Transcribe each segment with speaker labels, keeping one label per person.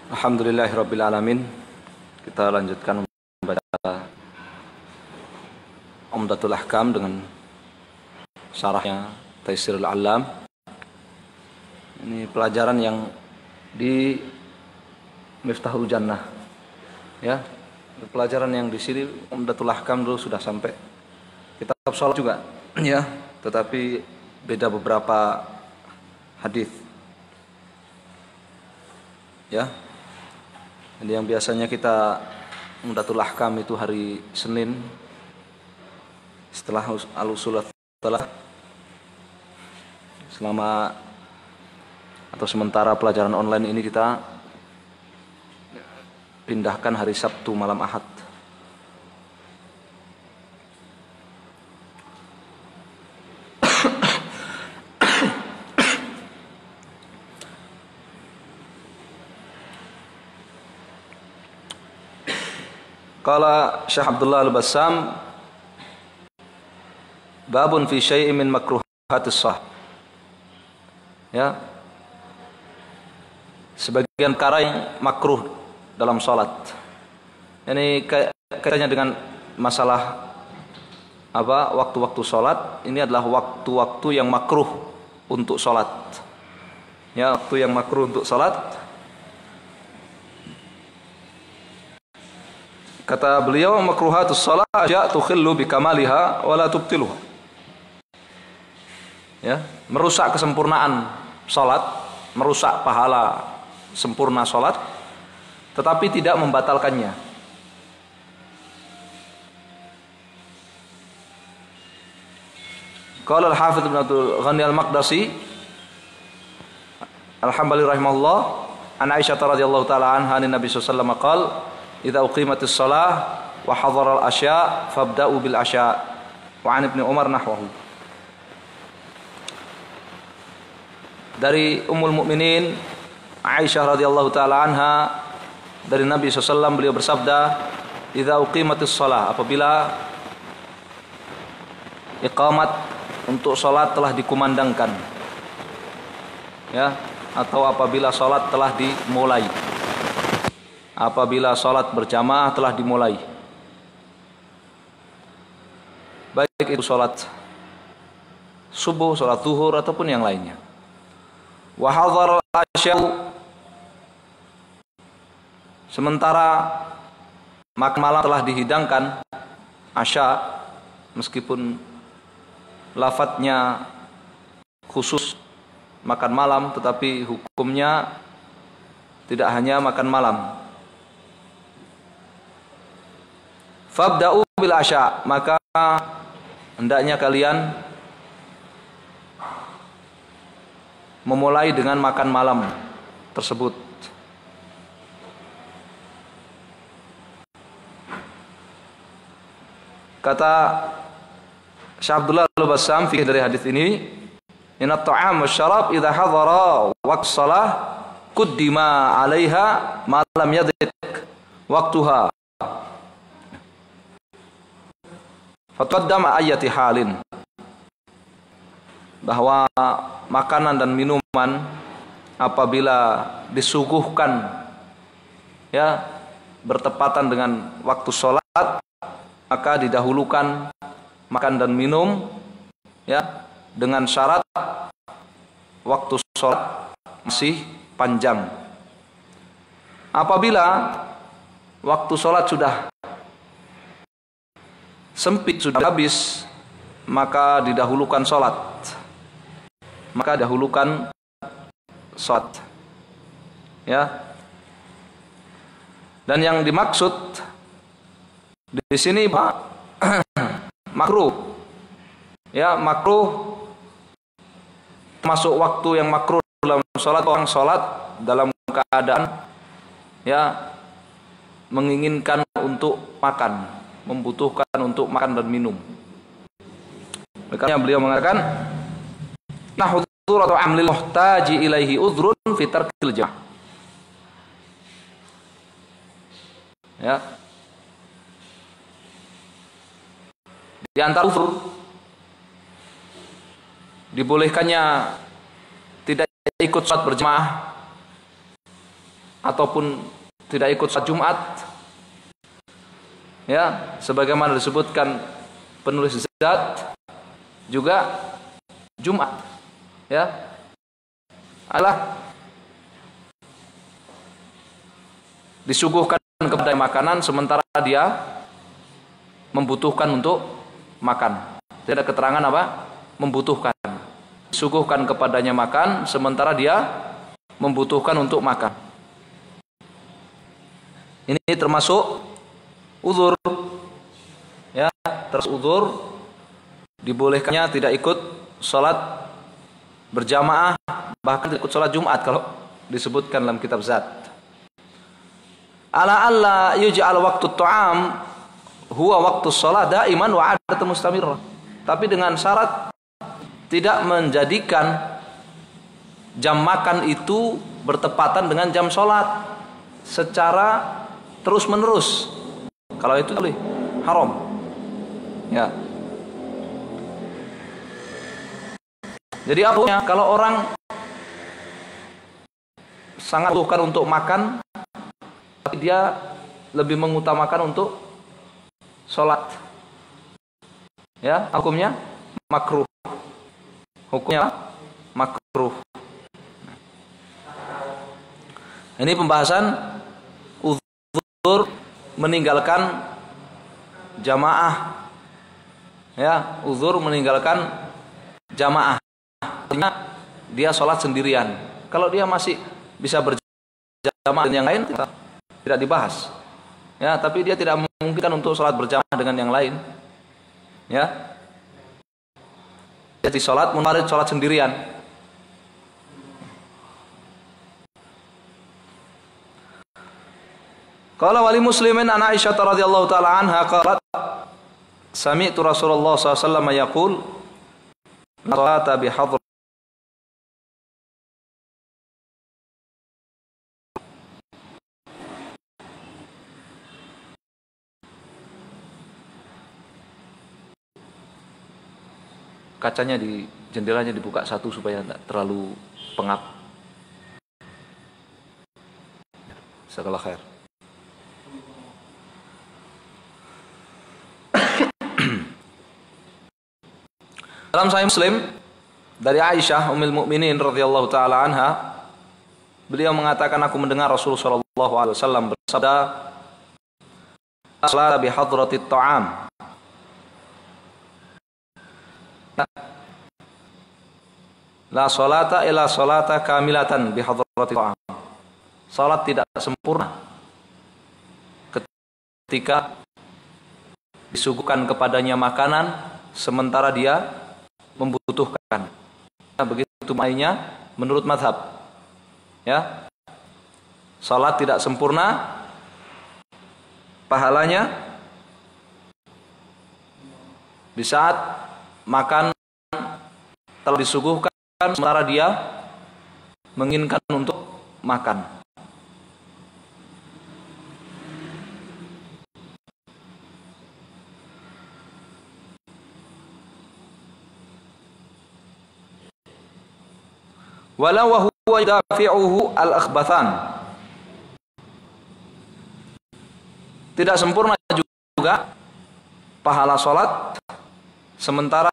Speaker 1: Alhamdulillahirabbil alamin. Kita lanjutkan membaca Umdatul Ahkam dengan syarahnya Taisirul Alam. Ini pelajaran yang di Miftahul Jannah. Ya. Pelajaran yang di sini Umdatul Ahkam dulu sudah sampai kitab salat juga, ya, tetapi beda beberapa hadis. Ya. Jadi yang biasanya kita Umdatul Ahkam itu hari Senin setelah al-usul telah selama atau sementara pelajaran online ini kita pindahkan hari Sabtu malam Ahad. Qala Syekh Abdullah Al-Bassam, babun fi syai'in min makruhatis shah. Ya. Sebagian perkara yang makruh dalam salat. Ini kaitannya dengan masalah apa? Waktu-waktu salat. Ini adalah waktu-waktu yang makruh untuk salat. Ya, waktu yang makruh untuk salat. Kata beliau, makruhatus shalah asya' tukhillu bikamaliha wa la tubtiluha. Ya, merusak kesempurnaan salat, merusak pahala sempurna salat, tetapi tidak membatalkannya. Qala al-Hafidz Ibnu Abdul Ghani Al-Maqdisi Al-Hambali rahimahullah, an Aisyah radhiyallahu taala anha Nabi sallallahu alaihi wasallam qala idza uqimatis shalah wa hadara al-asya fabda'u bil asya wa an Ibnu Umar nahwahu. Dari Ummul Mukminin Aisyah radhiyallahu taala anha dari Nabi SAW beliau bersabda, idza uqimatis shalah, apabila iqamat untuk salat telah dikumandangkan, ya, atau apabila salat telah dimulai. Apabila salat berjamaah telah dimulai, baik itu salat subuh, salat zuhur ataupun yang lainnya. Wa hadhar al-asya, sementara makan malam telah dihidangkan, asya, meskipun lafadznya khusus makan malam, tetapi hukumnya tidak hanya makan malam. Fabda'u bil asya, maka hendaknya kalian memulai dengan makan malam tersebut. Kata Syekh Abdullah Al-Bassam fikih dari hadis ini, inna ta'am wasyarab idza hadara waqt shalah quddima 'alaiha ma lam yadrik waqtuha fataqaddama ayati halin. Bahwa makanan dan minuman apabila disuguhkan ya bertepatan dengan waktu sholat, maka didahulukan makan dan minum ya dengan syarat waktu sholat masih panjang. Apabila waktu sholat sudah sempit, sudah habis, maka didahulukan sholat. Maka dahulukan sholat ya. Dan yang dimaksud di sini makruh ya, makruh masuk waktu yang makruh dalam sholat. Orang sholat dalam keadaan ya menginginkan untuk makan, membutuhkan untuk makan dan minum. Makanya beliau mengatakan nah hudhur atau amlil muhtaji ilaihi udhrun fi tarkil jam' ya. Di antara uzur dibolehkannya tidak ikut sholat berjamaah ataupun tidak ikut sholat Jumat ya, sebagaimana disebutkan penulis Zat juga Jumat ya adalah disuguhkan kepada makanan sementara dia membutuhkan untuk makan. Tidak ada keterangan apa? Membutuhkan. Disuguhkan kepadanya makan sementara dia membutuhkan untuk makan. Ini termasuk uzur ya, terus uzur dibolehkannya tidak ikut sholat berjamaah, bahkan tidak ikut sholat Jumat kalau disebutkan dalam kitab Zat. Ala alla yuj'al waktu ta'am huwa waktu sholat daiman wa adat mustamirrah. Tapi dengan syarat tidak menjadikan jam makan itu bertepatan dengan jam sholat secara terus menerus. Kalau itu boleh, haram ya. Jadi apa? Kalau orang sangat butuhkan untuk makan, tapi dia lebih mengutamakan untuk sholat, ya hukumnya makruh. Hukumnya makruh. Ini pembahasan uzur meninggalkan jamaah, ya uzur meninggalkan jamaah. Dia sholat sendirian. Kalau dia masih bisa berjamaah dengan yang lain tidak dibahas ya, tapi dia tidak memungkinkan untuk sholat berjamaah dengan yang lain ya. Jadi sholat munfarid, sholat sendirian. Qala wali muslimin an Aisyah radhiyallahu taala anha qalat sami'tu Rasulullah sallallahu alaihi wasallam yaqul la salata bi hadr. Kacanya di jendelanya dibuka satu supaya tidak terlalu pengap. Segala khair. Dalam Sahih Muslim dari Aisyah Ummul Mukminin radhiyallahu taala anha, beliau mengatakan aku mendengar Rasulullah sallallahu alaihi wasallam bersabda, "Salat bi hadratit ta'am." La salata illa salata kamilatan bi hadratit ta'am. Salat tidak sempurna ketika disuguhkan kepadanya makanan sementara dia membutuhkan. Nah, begitu mainnya menurut mazhab. Ya. Salat tidak sempurna, pahalanya di saat makan telah disuguhkan sementara dia menginginkan untuk makan. Walau wa huwa yudafi'uhu al-akhbathan. Tidak sempurna juga pahala salat sementara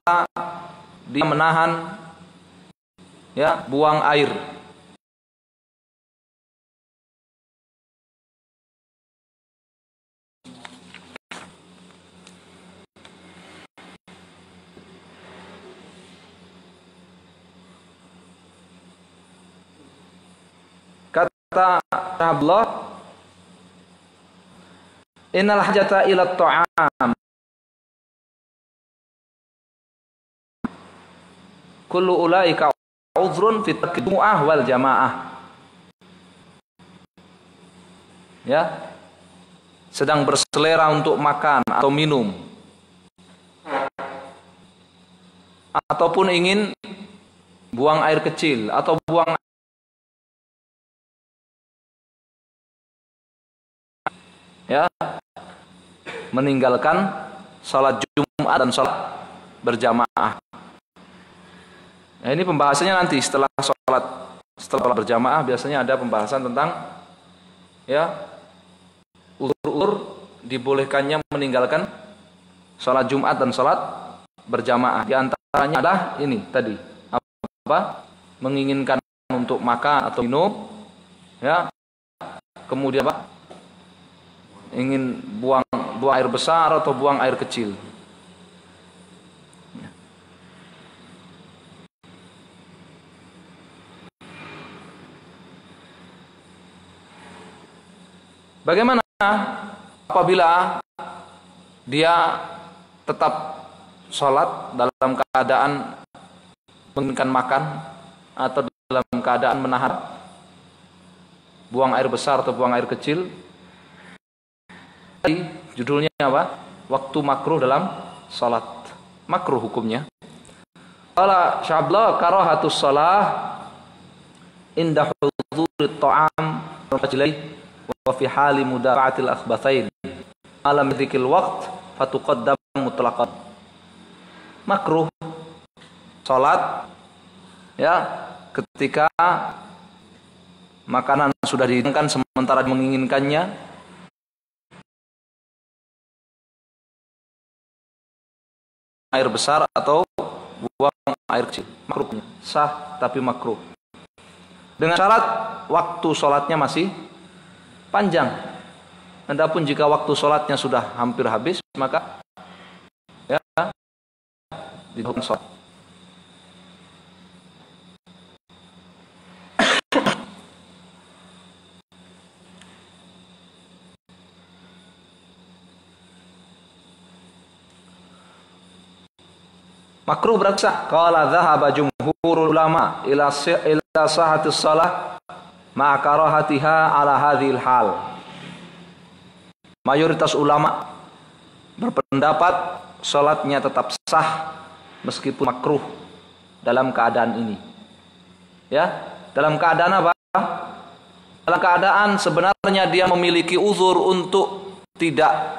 Speaker 1: dia menahan ya buang air. Kata Allah, innal hajata ila ta'am kullu ulaika udhrun fi jumu'ah wal jamaah. Ya, sedang berselera untuk makan atau minum, ataupun ingin buang air kecil atau buang ya, meninggalkan salat Jumat dan salat berjamaah. Nah, ini pembahasannya nanti setelah salat berjamaah biasanya ada pembahasan tentang ya uzur dibolehkannya meninggalkan salat Jumat dan salat berjamaah. Di antaranya adalah ini tadi apa? Menginginkan untuk makan atau minum, ya. Kemudian apa? Ingin buang air besar atau buang air kecil. Bagaimana apabila dia tetap sholat dalam keadaan menginginkan makan atau dalam keadaan menahan buang air besar atau buang air kecil? Judulnya apa? Waktu makruh dalam sholat. Makruh hukumnya. Qala Syabla karahatus shalah inda hudhurit ta'am rajulain wa fi hali mudafa'atil akhbathain alam dzikil waqt fatuqaddam mutlaqan. Makruh salat ya ketika makanan sudah dihidangkan sementara menginginkannya, air besar atau buang air kecil. Makruhnya sah tapi makruh dengan syarat waktu sholatnya masih panjang. Adapun jika waktu sholatnya sudah hampir habis, maka ya dihukumi sholat. Makruh beraksa. Qala dhahaba jumhurul ulama ila sahatis shalah ma karahatiha ala hadhil hal. Mayoritas ulama berpendapat salatnya tetap sah meskipun makruh dalam keadaan ini. Ya, dalam keadaan apa? Dalam keadaan sebenarnya dia memiliki uzur untuk tidak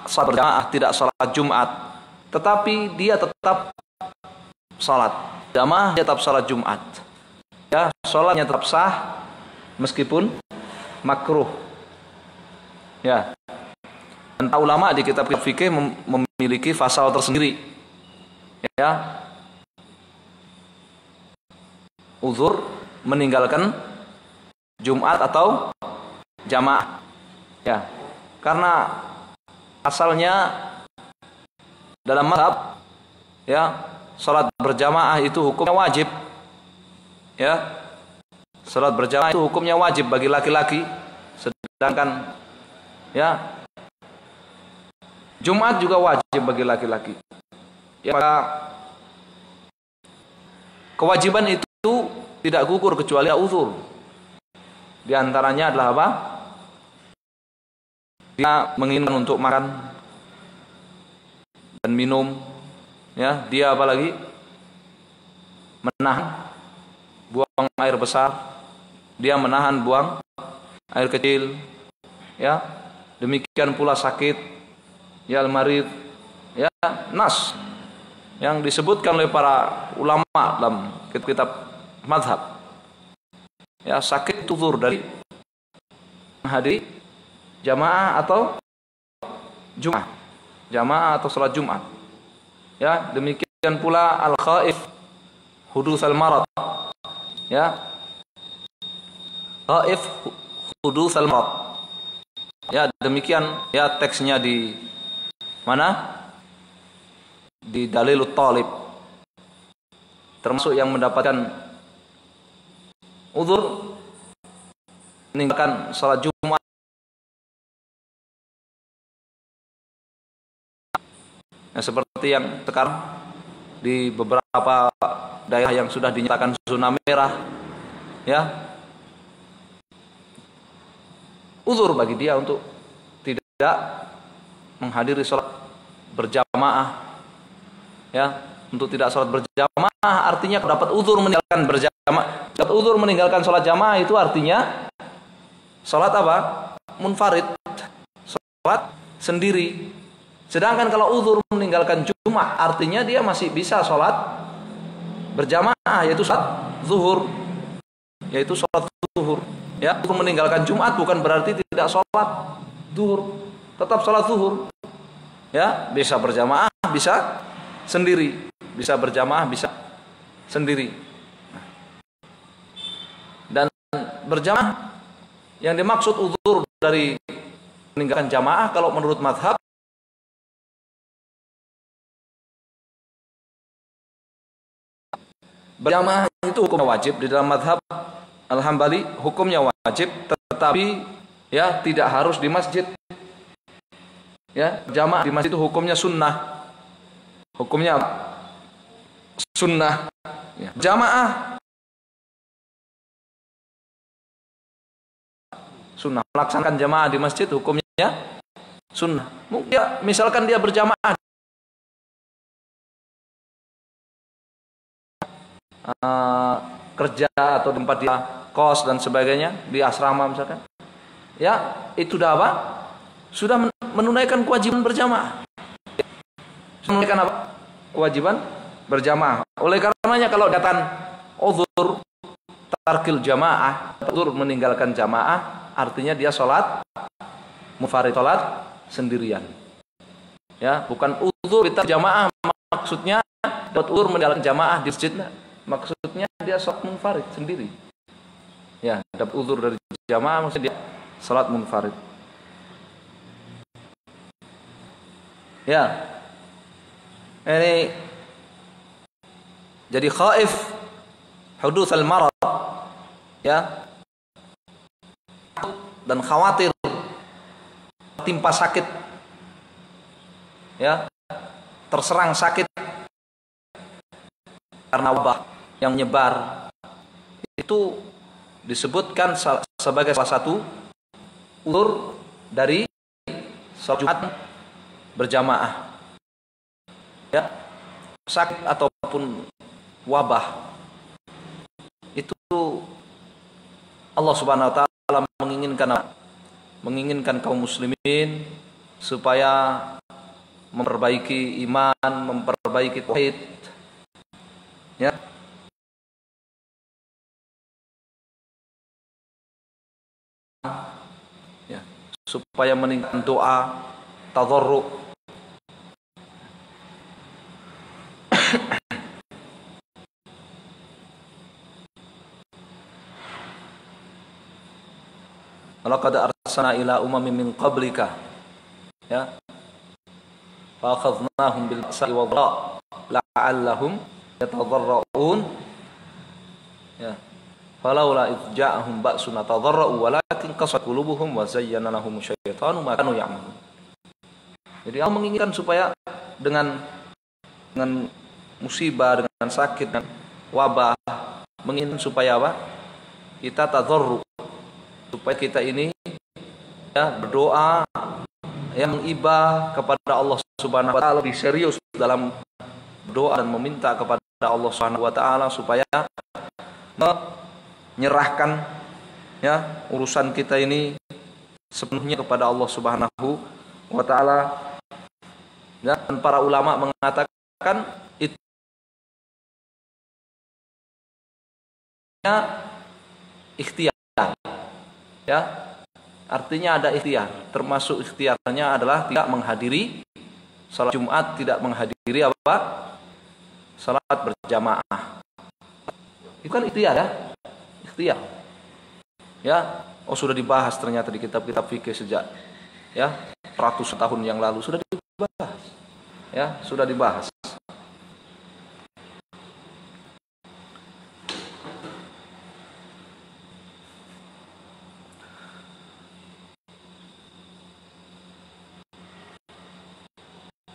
Speaker 1: salat berjamaah, tidak salat Jumat, tetapi dia tetap salat jamaah, dia tetap salat Jumat. Ya, salatnya tetap sah meskipun makruh. Ya. Dan ulama di kitab fikih memiliki fasal tersendiri. Ya. Uzur meninggalkan Jumat atau jamaah. Ya. Karena asalnya dalam mazhab ya, salat berjamaah itu hukumnya wajib. Ya. Salat berjamaah itu hukumnya wajib bagi laki-laki, sedangkan ya Jumat juga wajib bagi laki-laki. Ya, maka kewajiban itu tidak gugur kecuali uzur. Di antaranya adalah apa? Dia menginginkan untuk makan dan minum, ya, dia apalagi menahan buang air besar, dia menahan buang air kecil, ya, demikian pula sakit, ya, al-marid, ya, nas yang disebutkan oleh para ulama dalam kitab mazhab, ya, sakit itu uzur dari menghadiri jamaah atau Jumat, jamaah atau salat Jumat, ya, demikian pula al-khaif hudutsal marad, ya, khaif hudutsal marad, ya, demikian, ya, teksnya di mana? Di Dalilut Talib, termasuk yang mendapatkan uzur meninggalkan salat Jumat. Nah, seperti yang sekarang di beberapa daerah yang sudah dinyatakan zona merah, ya, uzur bagi dia untuk tidak menghadiri sholat berjamaah, ya, untuk tidak sholat berjamaah artinya dapat uzur meninggalkan berjamaah. Dapat uzur meninggalkan sholat jamaah itu artinya sholat apa? Munfarid, sholat sendiri. Sedangkan kalau uzur meninggalkan Jumat artinya dia masih bisa sholat berjamaah, yaitu sholat zuhur, ya. Uzur meninggalkan Jumat bukan berarti tidak sholat zuhur, tetap sholat zuhur, ya, bisa berjamaah, bisa sendiri, bisa berjamaah, bisa sendiri. Dan berjamaah yang dimaksud uzur dari meninggalkan jamaah kalau menurut mazhab berjamaah itu hukumnya wajib. Di dalam mazhab Al-Hambali hukumnya wajib, tetapi, ya, tidak harus di masjid, ya. Jamaah di masjid itu hukumnya sunnah, hukumnya sunnah, ya. Jamaah sunnah, melaksanakan jamaah di masjid hukumnya sunnah. Mungkin, ya, misalkan dia berjamaah kerja atau tempat dia kos dan sebagainya, di asrama misalkan, ya, itu sudah apa? Sudah menunaikan kewajiban berjamaah. Menunaikan apa? Kewajiban berjamaah. Oleh karenanya kalau datang uzur tarkil jamaah, uzur meninggalkan jamaah, artinya dia sholat munfarid, sholat sendirian, ya, bukan uzur kita jamaah maksudnya dapat uzur meninggalkan jamaah di masjid, maksudnya dia sholat munfarid sendiri, ya, dapat uzur dari jamaah maksudnya dia sholat munfarid, ya. Ini jadi khaif hudutsal marad, ya, dan khawatir timpa sakit, ya, terserang sakit karena wabah yang menyebar, itu disebutkan sebagai salah satu uzur dari sholat Jumat berjamaah, ya, sakit ataupun wabah. Itu Allah Subhanahu wa taala menginginkan kaum muslimin supaya memperbaiki iman, memperbaiki tauhid, ya, ya, supaya meningkatkan doa, tadarruk, laqad arsalna ila umamin min qablika, ya, fa akhadnahum bil ba'sa'i wad dharra la'allahum yatadarra'un, ya, falaula idh ja'ahum ba'suna tadarra'u walakin qasat qulubuhum wa zayyana lahum syaitanu ma kanu ya'malun. Jadi Allah menginginkan supaya dengan musibah, dengan sakit, dengan wabah, menginginkan supaya apa? Kita tadzarru, supaya kita ini ya berdoa, yang mengibah kepada Allah Subhanahu wa taala, lebih serius dalam doa dan meminta kepada Allah Subhanahu wa taala supaya menyerahkan ya urusan kita ini sepenuhnya kepada Allah Subhanahu wa taala. Dan para ulama mengatakan itu ikhtiar, ya, artinya ada ikhtiar. Termasuk ikhtiarnya adalah tidak menghadiri salat Jumat, tidak menghadiri apa? Salat berjamaah. Itu kan ikhtiar, ya, ikhtiar. Ya, oh sudah dibahas ternyata di kitab-kitab fikih sejak ya ratusan tahun yang lalu sudah dibahas. Ya, sudah dibahas.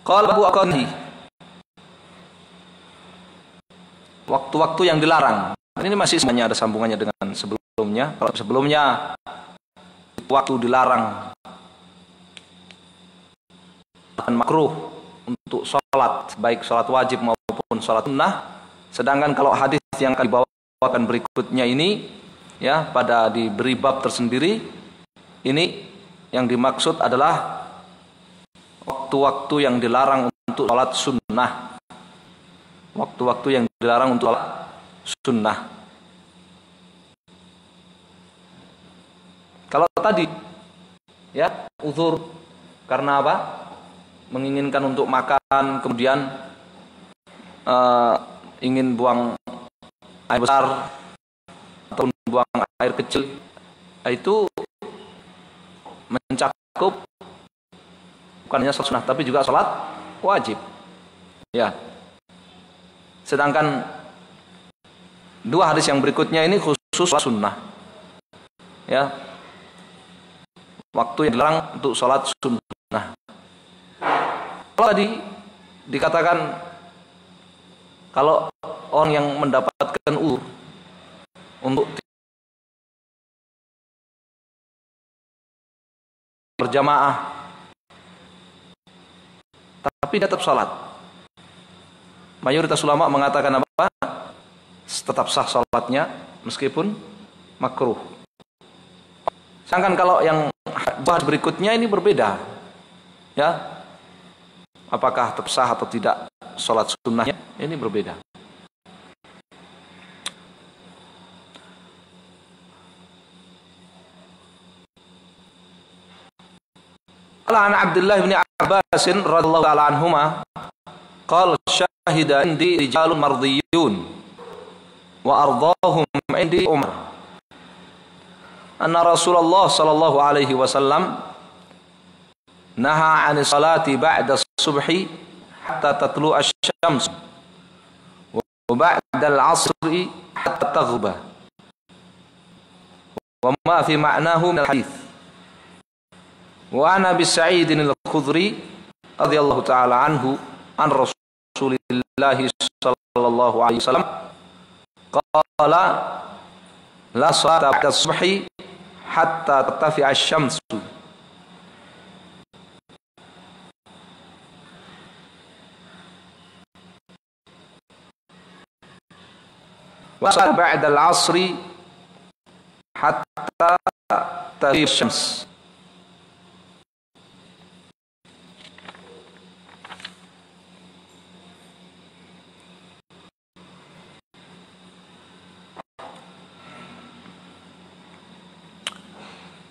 Speaker 1: Qala Abu Aqandi, waktu-waktu yang dilarang. Ini masih semuanya ada sambungannya dengan sebelumnya. Kalau sebelumnya waktu dilarang dan makruh untuk sholat, baik sholat wajib maupun sholat sunnah. Sedangkan kalau hadis yang akan dibawakan berikutnya ini, ya, pada diberi bab tersendiri, ini yang dimaksud adalah waktu-waktu yang dilarang untuk sholat sunnah. Waktu-waktu yang dilarang untuk sholat sunnah. Kalau tadi, ya, uzur karena apa? Menginginkan untuk makan, kemudian ingin buang air besar atau buang air kecil, itu mencakup bukan hanya sholat sunnah tapi juga sholat wajib, ya. Sedangkan dua hadis yang berikutnya ini khusus sholat sunnah, ya, waktu yang dilarang untuk sholat sunnah. Kalau tadi dikatakan kalau orang yang mendapatkan untuk berjamaah tapi tetap sholat, mayoritas ulama mengatakan apa? Tetap sah sholatnya meskipun makruh. Sedangkan kalau yang bahas berikutnya ini berbeda, ya, apakah tetap sah atau tidak sholat sunnahnya, ini berbeda. Qala an Abdullah bin Abbas radhiyallahu ta'ala anhuma qala syahida indi rijalun mardiyun wa ardahum indi Umar anna Rasulullah sallallahu alaihi wasallam naha 'ani salati ba'da subhi hatta tatlu asy-syams wa ba'da al-'asri hatta taghba wa ma fi ma'nahu min al-hadits. Wa ana bi Sa'id al-Khudri radhiyallahu ta'ala anhu an Rasulillah sallallahu alaihi wasallam qala la salata ba'da subhi hatta tartafi asy-syamsu wa salata ba'da al-'asri hatta taghrib asy-syams.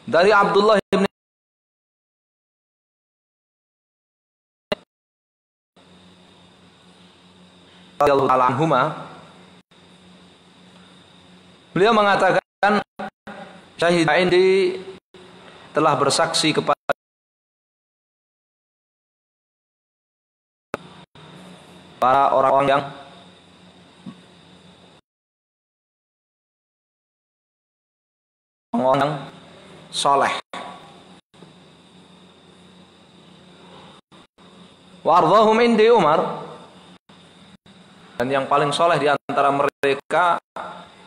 Speaker 1: Dari Abdullah bin radhiyallahu ta'ala anhuma, beliau mengatakan syahid indi telah bersaksi kepada para orang-orang yang soleh. Wa ardhahum indi Umar, dan yang paling soleh di antara mereka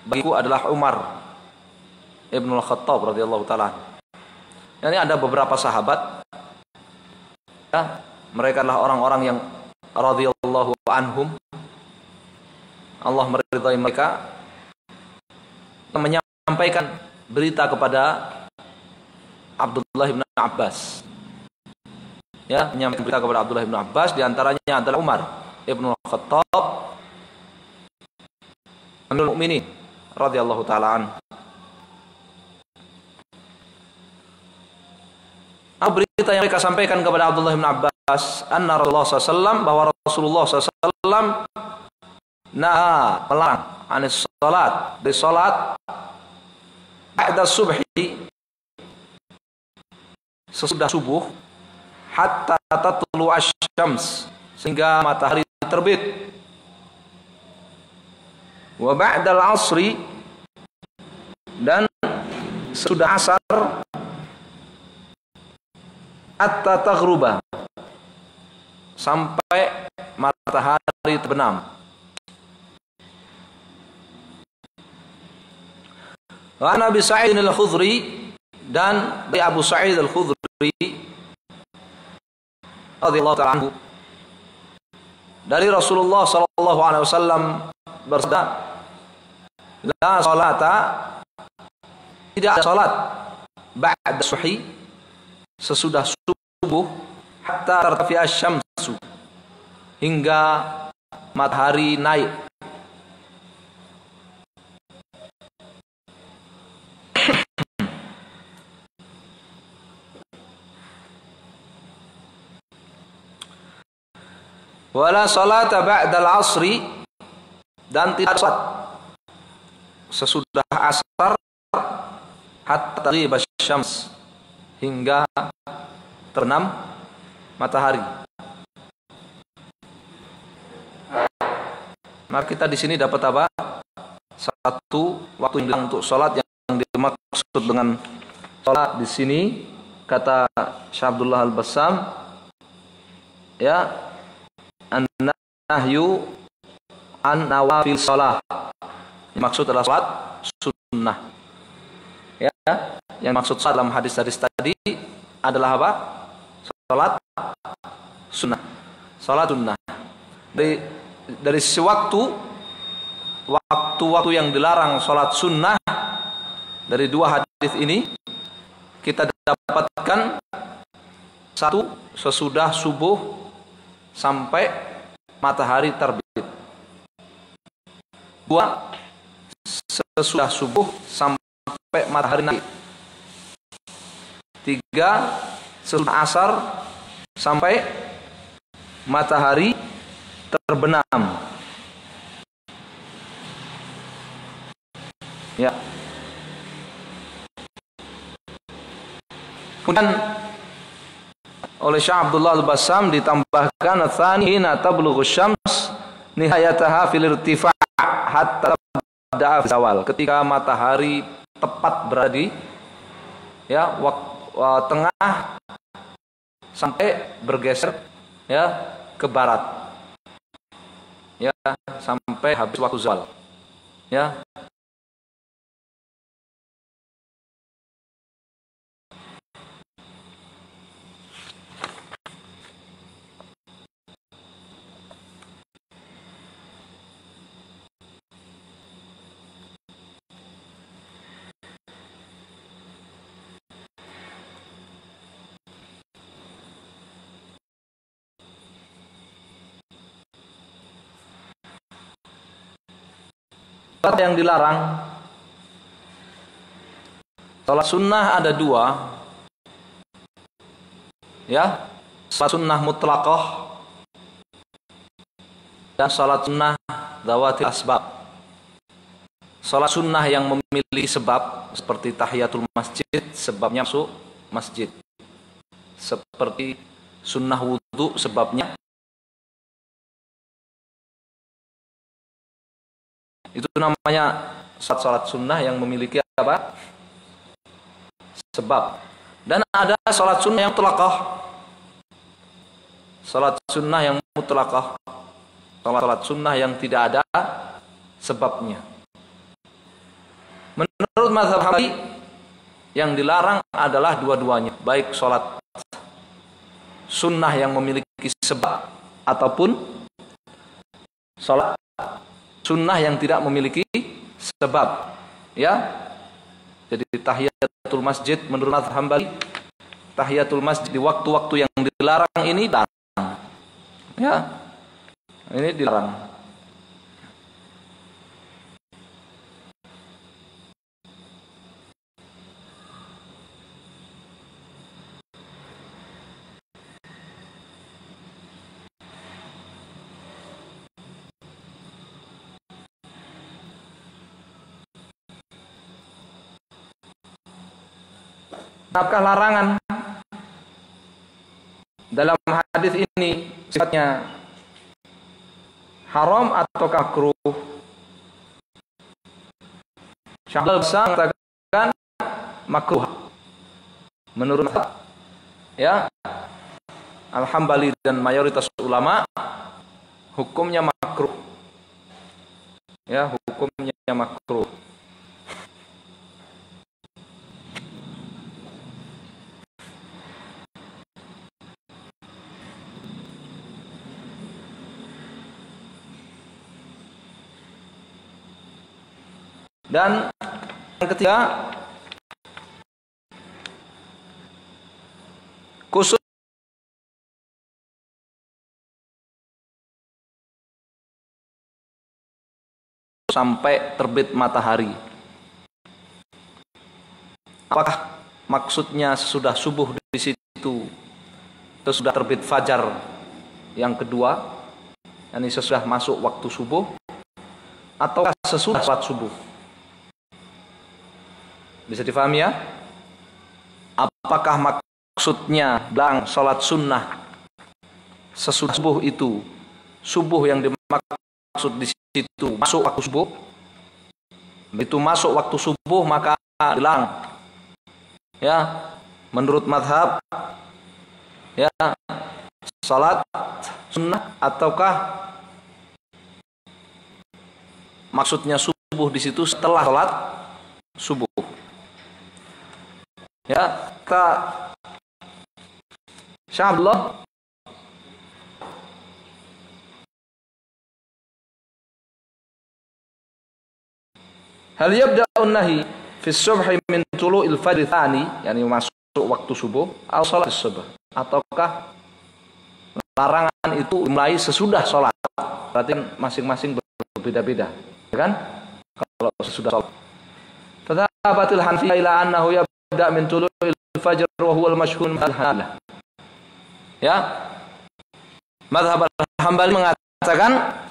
Speaker 1: bagiku adalah Umar Ibnul Khattab radhiyallahu taala. Ini ada beberapa sahabat, ya, mereka adalah orang-orang yang radhiyallahu anhum, Allah meridhai mereka, menyampaikan berita kepada Abdullah bin Abbas. Ya, menyampaikan berita kepada Abdullah bin Abbas, di antaranya adalah Umar Ibnul Khattab Amirul Mukminin radhiyallahu taala anhu. Berita yang mereka sampaikan kepada Abdullah bin Abbas, anna Rasulullah SAW, bahwa Rasulullah SAW melarang anis salat, dari salat ba'da subhi, sesudah subuh, hatta tatlu asy-syams, sehingga matahari terbit, wa ba'dal asri, dan sesudah asar, hatta taghruba, sampai matahari terbenam. Wa Nabi Sa'id al-Khudri, dan dari Abu Sa'id al-Khudri radhiyallahu ta'ala anhu, dari Rasulullah sallallahu alaihi wasallam bersabda, la salata, tidak ada salat ba'da subhi, sesudah subuh, hatta tartafi'a syamsu, hingga matahari naik. Wala salata ba'dal asri, dan tidak salat sesudah asar, hatta taghiba syams, hingga terbenam matahari. Maka kita di sini dapat apa? Satu waktu yang untuk sholat, yang dimaksud dengan sholat di sini kata Syekh Abdullah Al-Bassam, ya, an-nahyu an nawafil sholat, maksud adalah sholat sunnah. Ya, yang maksud sholat dalam hadis-hadis tadi adalah apa? Sholat sunnah. Sholat sunnah. Dari sisi waktu yang dilarang sholat sunnah, dari dua hadis ini kita dapatkan: satu, sesudah subuh sampai matahari terbit; dua, sesudah subuh sampai matahari naik; tiga, sesudah asar sampai matahari terbenam. Ya. Kemudian oleh Syekh Abdullah Al-Bassam ditambahkan, tsani hina tablughu syams nihayataha fil irtifa' hatta tabda'a zawal, ketika matahari tepat berada di, ya, tengah sampai bergeser, ya, ke barat, ya, sampai habis waktu zawal, ya. Salat yang dilarang, salat sunnah ada dua, ya, salat sunnah mutlaqah dan salat sunnah dzawatil asbab. Salat sunnah yang memiliki sebab, seperti tahiyatul masjid, sebabnya masuk masjid, seperti sunnah wudu, sebabnya itu namanya salat sunnah yang memiliki apa? Sebab. Dan ada salat sunnah yang mutlaqah, salat sunnah yang mutlaqah, salat sunnah yang tidak ada sebabnya. Menurut mazhab Hanafi yang dilarang adalah dua-duanya, baik salat sunnah yang memiliki sebab ataupun salat sunnah yang tidak memiliki sebab. Ya, jadi tahiyatul masjid menurut mazhab Hambali, tahiyatul masjid di waktu-waktu yang dilarang ini dilarang. Ya, ini dilarang. Apakah larangan dalam hadis ini sifatnya haram atau makruh? Syaikhul Islam mengatakan makruh. Menurut ya Al-Hambali dan mayoritas ulama hukumnya makruh. Ya, hukumnya makruh. Dan yang ketiga, khusus sampai terbit matahari. Apakah maksudnya sesudah subuh di situ, sesudah terbit fajar yang kedua, yakni sesudah masuk waktu subuh, atau sesudah salat subuh? Bisa difahami ya? Apakah maksudnya bilang salat sunnah sesudah subuh itu, subuh yang dimaksud di situ masuk waktu subuh? Begitu masuk waktu subuh maka dilarang. Ya, menurut mazhab ya salat sunnah, ataukah maksudnya subuh di situ setelah salat subuh? Ya, kata Syaikhullah hal yabda'un nahi fi subhi min tulu'il fajr tsani, yakni masuk waktu subuh, atau salat subuh, ataukah larangan itu mulai sesudah salat? Berarti masing-masing berbeda-beda, ya kan? Kalau sesudah salat. Tadhabatil Hanafiyah ila annahu yabda' min tulu'il fajr wa huwa al-mashhur al-Hanafilah. Ya. Mazhab Al-Hambali mengatakan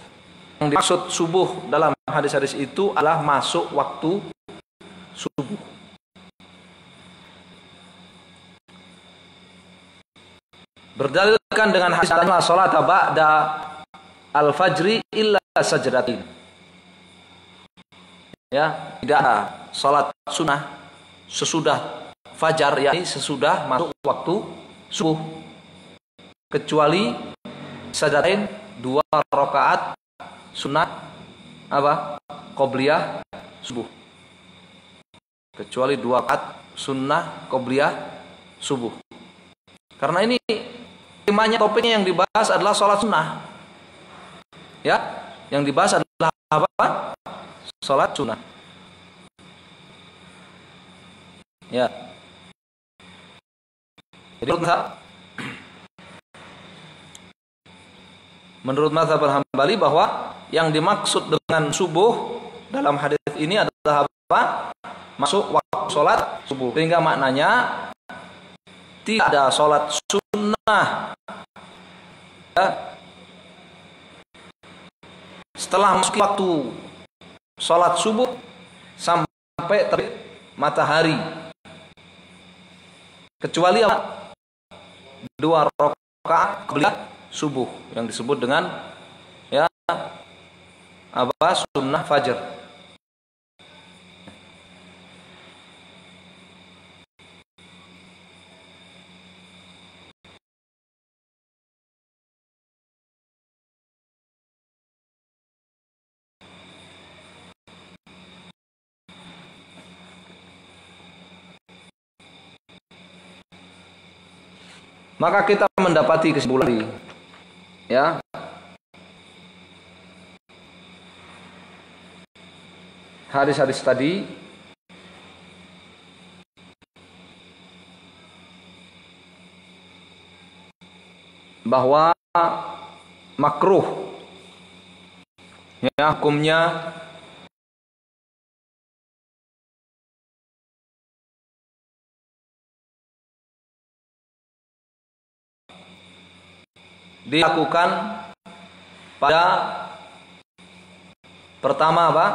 Speaker 1: yang dimaksud subuh dalam hadis-hadis itu adalah masuk waktu subuh. Berdalilkan dengan hadis salat ba'da al-fajri illa sajdatin. Ya, tidak ada salat sunnah sesudah fajar, yakni sesudah masuk waktu subuh, kecuali sajdatain, 2 rakaat sunat apa? Qobliyah subuh. Kecuali 2 rakaat sunnah qobliyah subuh. Karena ini temanya, topiknya yang dibahas adalah sholat sunnah. Ya, yang dibahas adalah apa? Sholat sunnah. Ya. Jadi menurut mazhab Al-Hambali bahwa yang dimaksud dengan subuh dalam hadis ini adalah apa? Masuk waktu sholat subuh. Sehingga maknanya tidak ada sholat sunnah ya, setelah masuk waktu sholat subuh sampai terbit matahari, kecuali 2 rakaat qobliyah subuh yang disebut dengan ya apa? Sunnah fajar. Maka kita mendapati kesimpulan, ya, hadis-hadis tadi bahwa makruh, ya, hukumnya dilakukan pada pertama apa?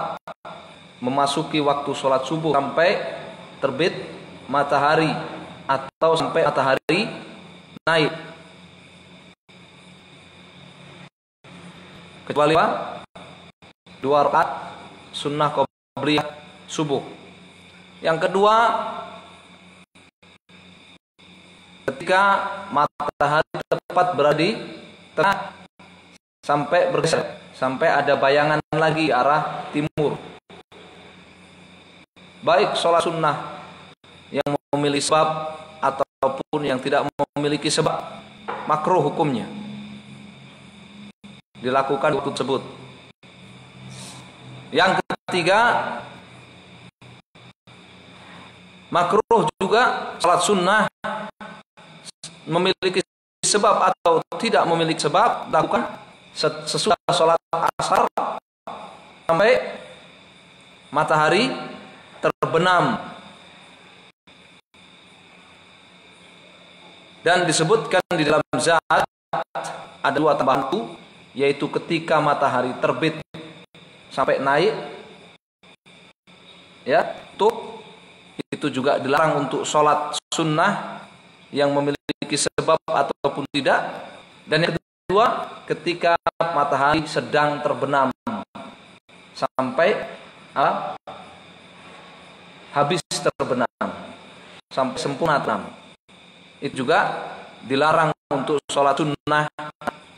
Speaker 1: Memasuki waktu sholat subuh sampai terbit matahari atau sampai matahari naik. Kecuali apa? 2 rakaat sunnah qobliyah subuh. Yang kedua, ketika matahari tepat berada di tengah sampai bergeser, sampai ada bayangan lagi arah timur. Baik sholat sunnah yang memiliki sebab ataupun yang tidak memiliki sebab, makruh hukumnya dilakukan waktu tersebut. Yang ketiga, makruh juga sholat sunnah memiliki sebab atau tidak memiliki sebab lakukan sesudah sholat asar sampai matahari terbenam. Dan disebutkan di dalam zat ada 2 tambahan itu, yaitu ketika matahari terbit sampai naik, ya, itu juga dilarang untuk sholat sunnah yang memiliki sebab ataupun tidak. Dan yang kedua, ketika matahari sedang terbenam sampai habis terbenam, sampai sempurna terbenam, itu juga dilarang untuk sholat sunnah,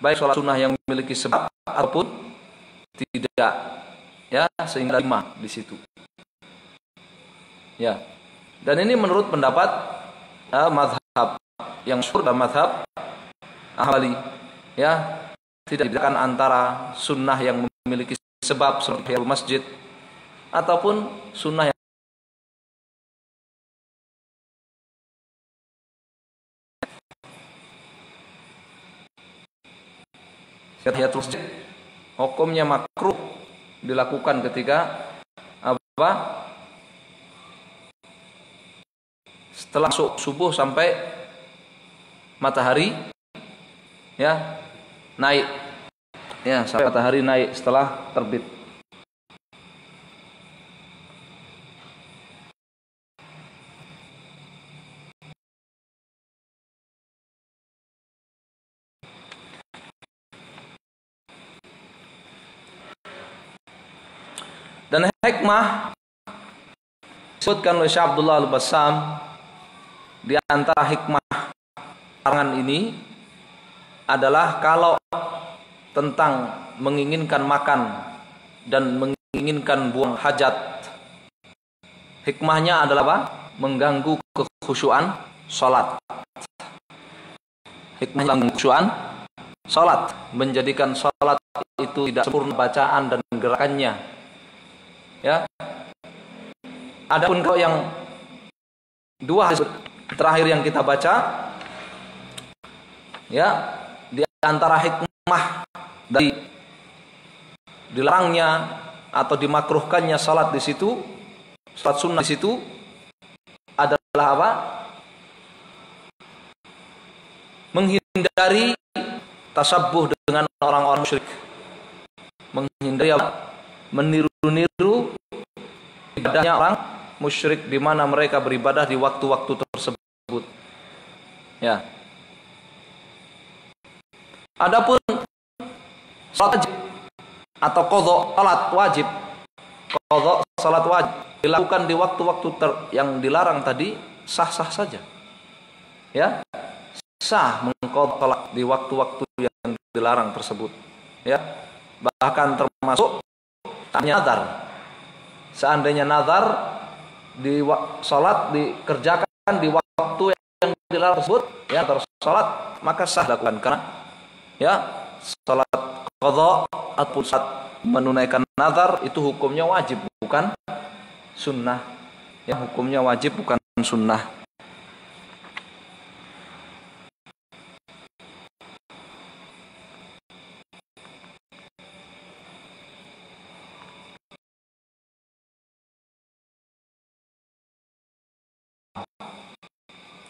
Speaker 1: baik sholat sunnah yang memiliki sebab ataupun tidak, ya, sehingga 5 di situ, ya. Dan ini menurut pendapat mazhab yang masyhur dalam mazhab Hambali, ya, tidak dibedakan antara sunnah yang memiliki sebab seperti tahiyyatul masjid ataupun sunnah yang tahiyatul masjid hukumnya makruh dilakukan ketika apa? Setelah masuk subuh sampai matahari, ya, naik, ya, sampai matahari naik setelah terbit. Dan hikmah disebutkan oleh Syekh Abdullah Al-Bassam, di antara hikmah larangan ini adalah kalau tentang menginginkan makan dan menginginkan buang hajat, hikmahnya adalah apa? Mengganggu kekhusyuan salat. Hikmahnya kekhusyuan salat, menjadikan salat itu tidak sempurna bacaan dan gerakannya, ya. Adapun kalau yang 2 hadis terakhir yang kita baca, ya, di antara hikmah dari dilarangnya atau dimakruhkannya salat di situ, salat sunnah di situ adalah apa? Menghindari tasabbuh dengan orang-orang musyrik, menghindari apa? Meniru-niru ibadahnya orang musyrik di mana mereka beribadah di waktu-waktu tersebut, ya. Adapun salat wajib atau qadha salat wajib, qadha salat wajib dilakukan di waktu-waktu yang dilarang tadi, sah-sah saja, ya, sah mengqadha salat di waktu-waktu yang dilarang tersebut, ya. Bahkan termasuk nazar. Seandainya nazar di salat dikerjakan di waktu yang dilarang tersebut ya salat, maka sah lakukan karena ya salat qadha ataupun saat menunaikan nazar itu hukumnya wajib bukan sunnah. Ya, hukumnya wajib bukan sunnah.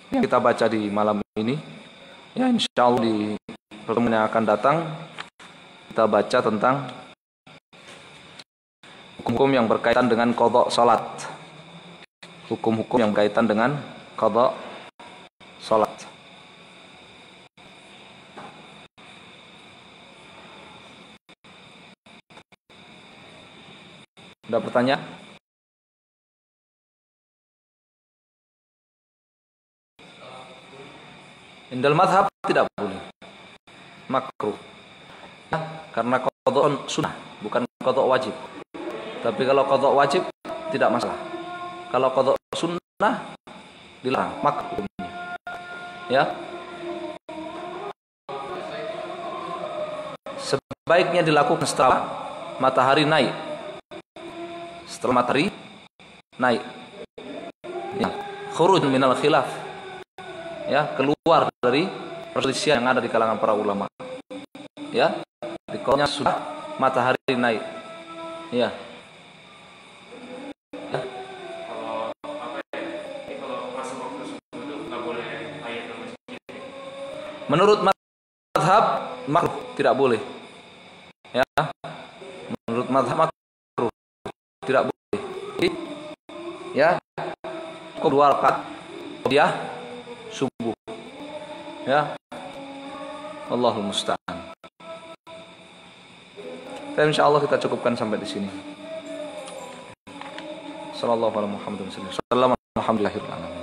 Speaker 1: Yang kita baca di malam ini ya insya Allah di pertemuan yang akan datang kita baca tentang hukum yang berkaitan dengan qadha salat. Hukum-hukum yang berkaitan dengan qadha salat. Ada pertanyaan? Indal madhab tidak boleh, makruh ya, karena qadha sunnah bukan qadha wajib. Tapi kalau qadha wajib tidak masalah. Kalau qadha sunnah dilarang, makruh ya. Sebaiknya dilakukan setelah matahari naik. Setelah matahari naik ya, khuruj minal khilaf ya, keluar dari perselisihan yang ada di kalangan para ulama ya, dikaunya sudah matahari naik ya. Menurut mazhab makruh, tidak boleh ya. Menurut mazhab makruh tidak boleh ya. Dua rakaat dia subuh ya. Allahul musta'an. Dan insyaallah kita cukupkan sampai di sini. Sallallahu alaihi wa sallam. Alhamdulillahirabbil alamin.